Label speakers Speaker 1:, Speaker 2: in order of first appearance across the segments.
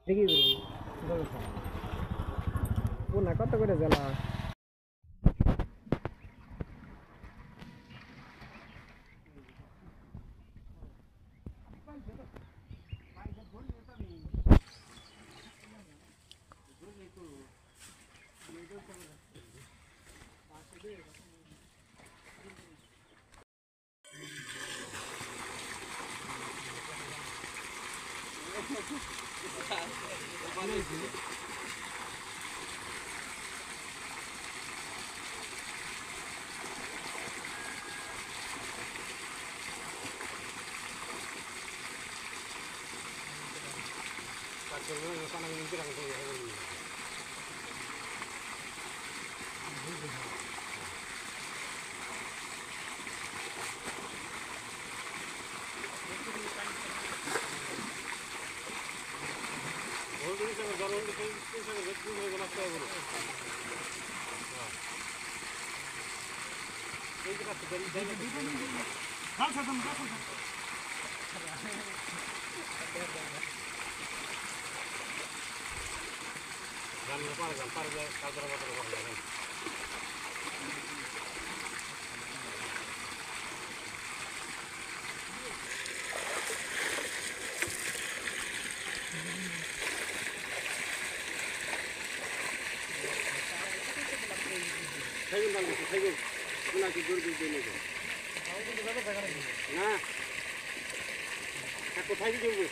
Speaker 1: দেখি না কত করে জ্বালা কোথায় যাবো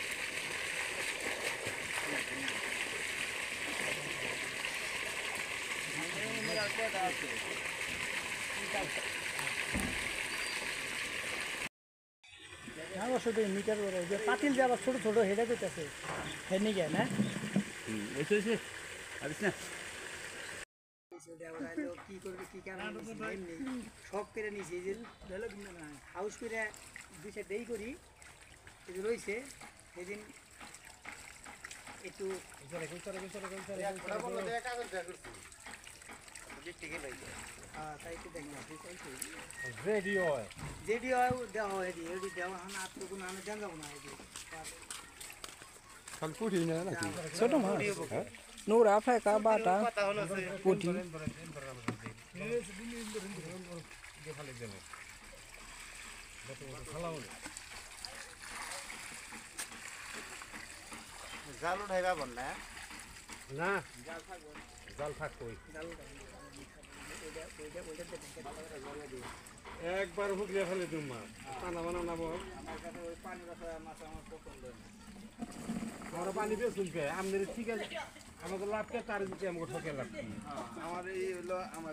Speaker 1: মিটার যে পাতিল যে আবার ছোট ছোট হেডে করতেছে হেনে গিয়ে না কি করবে কি সব কেড়ে নিয়েছি যে হাউস করে দুই সাইড দেই করি রয়েছে সেদিন একটু তাই একটু দেখি যেডি হয় দেওয়া হয় এডি দেওয়া হয় না আত্ম কোনো আমি জানবো না এডি ছোট মাছ নোরা ফেকা বাটা পুঁটি জাল উঠাই পাবন না না জাল থাকবো একবার হুকলে ফেলে দিন মাছ টানা বানা নাম আমরা পানি দিয়ে শুনবে আমাদের ঠিক আছে আমাদের লাভকে তার দিতে আমাকে ঠকে লাগছে আমার এই হলো আমার